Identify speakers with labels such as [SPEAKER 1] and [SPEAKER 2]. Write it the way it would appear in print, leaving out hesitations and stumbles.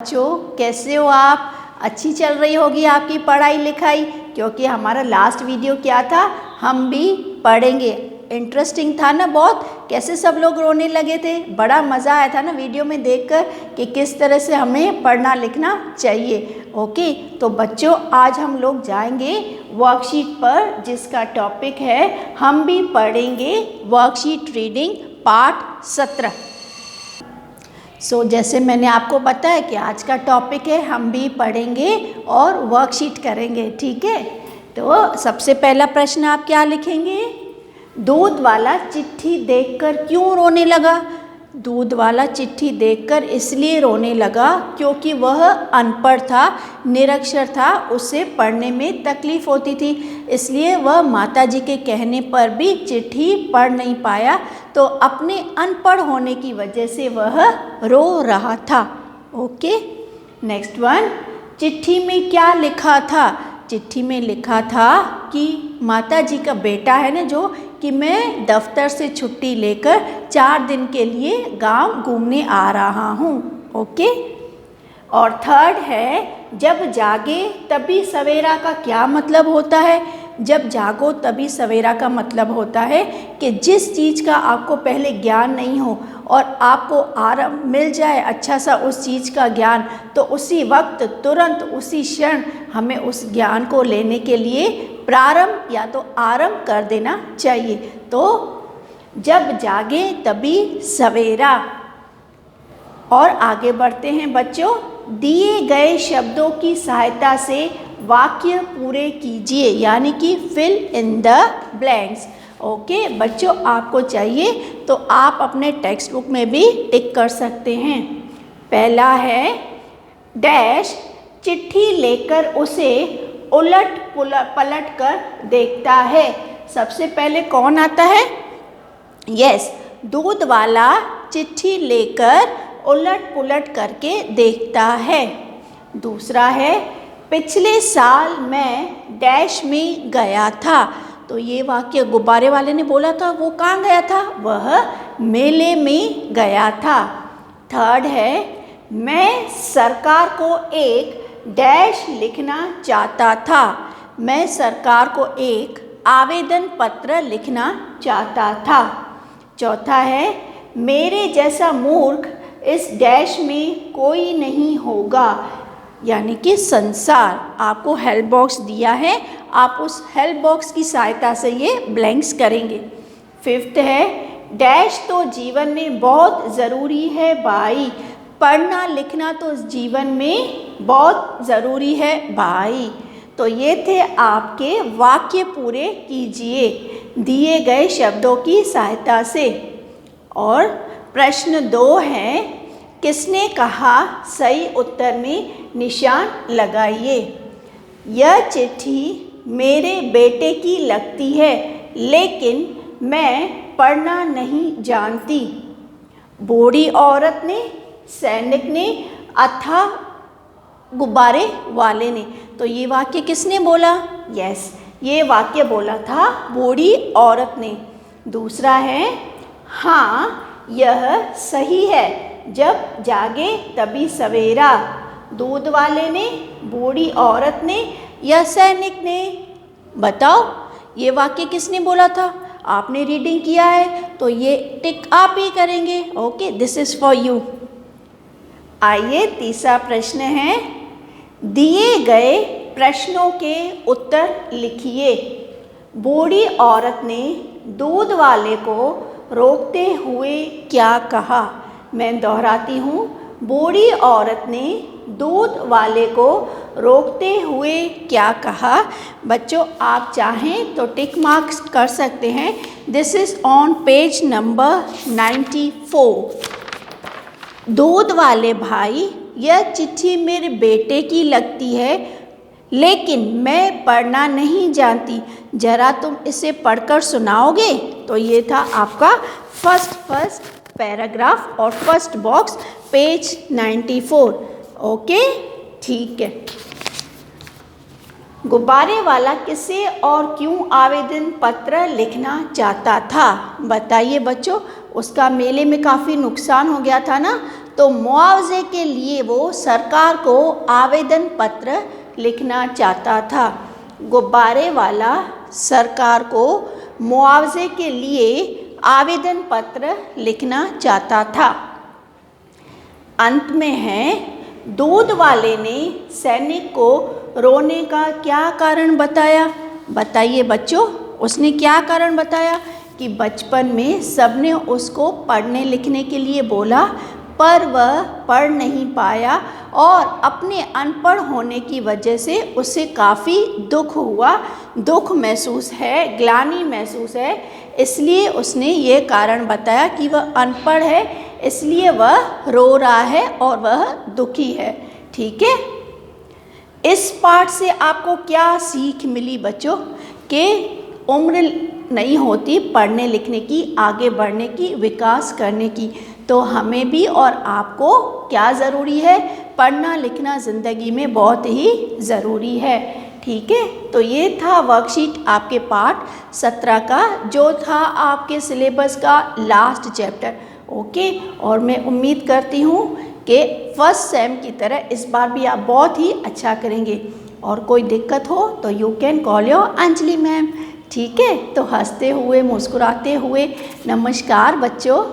[SPEAKER 1] बच्चों कैसे हो आप? अच्छी चल रही होगी आपकी पढ़ाई लिखाई, क्योंकि हमारा लास्ट वीडियो क्या था, हम भी पढ़ेंगे। इंटरेस्टिंग था ना बहुत। कैसे सब लोग रोने लगे थे, बड़ा मज़ा आया था ना वीडियो में देखकर कि किस तरह से हमें पढ़ना लिखना चाहिए। ओके, तो बच्चों आज हम लोग जाएंगे वर्कशीट पर, जिसका टॉपिक है हम भी पढ़ेंगे वर्कशीट रीडिंग पार्ट 17। जैसे मैंने आपको बताया कि आज का टॉपिक है हम भी पढ़ेंगे और वर्कशीट करेंगे, ठीक है। तो सबसे पहला प्रश्न आप क्या लिखेंगे? दूध वाला चिट्ठी देखकर क्यों रोने लगा? दूध वाला चिट्ठी देखकर इसलिए रोने लगा क्योंकि वह अनपढ़ था, निरक्षर था, उसे पढ़ने में तकलीफ़ होती थी, इसलिए वह माताजी के कहने पर भी चिट्ठी पढ़ नहीं पाया, तो अपने अनपढ़ होने की वजह से वह रो रहा था। ओके, नेक्स्ट वन, चिट्ठी में क्या लिखा था? चिट्ठी में लिखा था कि माताजी का बेटा है ना जो, कि मैं दफ्तर से छुट्टी लेकर 4 दिन के लिए गांव घूमने आ रहा हूँ। ओके, और थर्ड है, जब जागे तभी सवेरा का क्या मतलब होता है? जब जागो तभी सवेरा का मतलब होता है कि जिस चीज़ का आपको पहले ज्ञान नहीं हो और आपको आराम मिल जाए अच्छा सा उस चीज़ का ज्ञान, तो उसी वक्त तुरंत उसी क्षण हमें उस ज्ञान को लेने के लिए प्रारंभ या तो आरंभ कर देना चाहिए। तो जब जागे तभी सवेरा। और आगे बढ़ते हैं बच्चों, दिए गए शब्दों की सहायता से वाक्य पूरे कीजिए, यानी कि fill in the blanks. Okay बच्चों, आपको चाहिए तो आप अपने टेक्स्ट बुक में भी टिक कर सकते हैं। पहला है, डैश चिट्ठी लेकर उसे उलट पलट कर देखता है। सबसे पहले कौन आता है? यस, दूध वाला चिट्ठी लेकर उलट पुलट करके देखता है। दूसरा है, पिछले साल मैं डैश में गया था। तो ये वाक्य गुब्बारे वाले ने बोला था, वो कहाँ गया था? वह मेले में गया था। थर्ड है, मैं सरकार को एक डैश लिखना चाहता था। मैं सरकार को एक आवेदन पत्र लिखना चाहता था। चौथा है, मेरे जैसा मूर्ख इस डैश में कोई नहीं होगा, यानी कि संसार। आपको हेल्प बॉक्स दिया है, आप उस हेल्प बॉक्स की सहायता से ये ब्लैंक्स करेंगे। फिफ्थ है, डैश तो जीवन में बहुत ज़रूरी है भाई। पढ़ना लिखना तो जीवन में बहुत ज़रूरी है भाई। तो ये थे आपके वाक्य पूरे कीजिए दिए गए शब्दों की सहायता से। और प्रश्न 2 है, किसने कहा? सही उत्तर में निशान लगाइए। यह चिट्ठी मेरे बेटे की लगती है, लेकिन मैं पढ़ना नहीं जानती। बूढ़ी औरत ने, सैनिक ने, अथा गुब्बारे वाले ने। तो ये वाक्य किसने बोला? यस, ये वाक्य बोला था बूढ़ी औरत ने। दूसरा है, हाँ यह सही है, जब जागे तभी सवेरा। दूध वाले ने, बूढ़ी औरत ने या सैनिक ने? बताओ, ये वाक्य किसने बोला था? आपने रीडिंग किया है तो ये टिक आप ही करेंगे। Okay, this is for you. आइए तीसरा प्रश्न है, दिए गए प्रश्नों के उत्तर लिखिए। बूढ़ी औरत ने दूध वाले को रोकते हुए क्या कहा? मैं दोहराती हूँ, बूढ़ी औरत ने दूध वाले को रोकते हुए क्या कहा? बच्चों आप चाहें तो टिक मार्क्स कर सकते हैं। This is on page number 94। दूध वाले भाई, यह चिट्ठी मेरे बेटे की लगती है, लेकिन मैं पढ़ना नहीं जानती। ज़रा तुम इसे पढ़कर सुनाओगे? तो ये था आपका फर्स्ट पैराग्राफ और फर्स्ट बॉक्स, पेज 94। ओके, ठीक है। गुब्बारे वाला किसे और क्यों आवेदन पत्र लिखना चाहता था? बताइए बच्चों, उसका मेले में काफ़ी नुकसान हो गया था ना, तो मुआवजे के लिए वो सरकार को आवेदन पत्र लिखना चाहता था। गुब्बारे वाला सरकार को मुआवजे के लिए आवेदन पत्र लिखना चाहता था। अंत में है, दूध वाले ने सैनिक को रोने का क्या कारण बताया? बताइए बच्चों, उसने क्या कारण बताया? कि बचपन में सबने उसको पढ़ने लिखने के लिए बोला, पर वह पढ़ नहीं पाया और अपने अनपढ़ होने की वजह से उसे काफ़ी दुख हुआ, दुख महसूस है, ग्लानि महसूस है। इसलिए उसने ये कारण बताया कि वह अनपढ़ है, इसलिए वह रो रहा है और वह दुखी है। ठीक है, इस पाठ से आपको क्या सीख मिली बच्चों? कि उम्र नहीं होती पढ़ने लिखने की, आगे बढ़ने की, विकास करने की। तो हमें भी और आपको क्या ज़रूरी है? पढ़ना लिखना ज़िंदगी में बहुत ही ज़रूरी है। ठीक है, तो ये था वर्कशीट आपके पाठ 17 का, जो था आपके सिलेबस का लास्ट चैप्टर। ओके, और मैं उम्मीद करती हूँ कि फर्स्ट सेम की तरह इस बार भी आप बहुत ही अच्छा करेंगे। और कोई दिक्कत हो तो you can call your Anjali ma'am. ठीक है, तो हंसते हुए मुस्कुराते हुए नमस्कार बच्चों।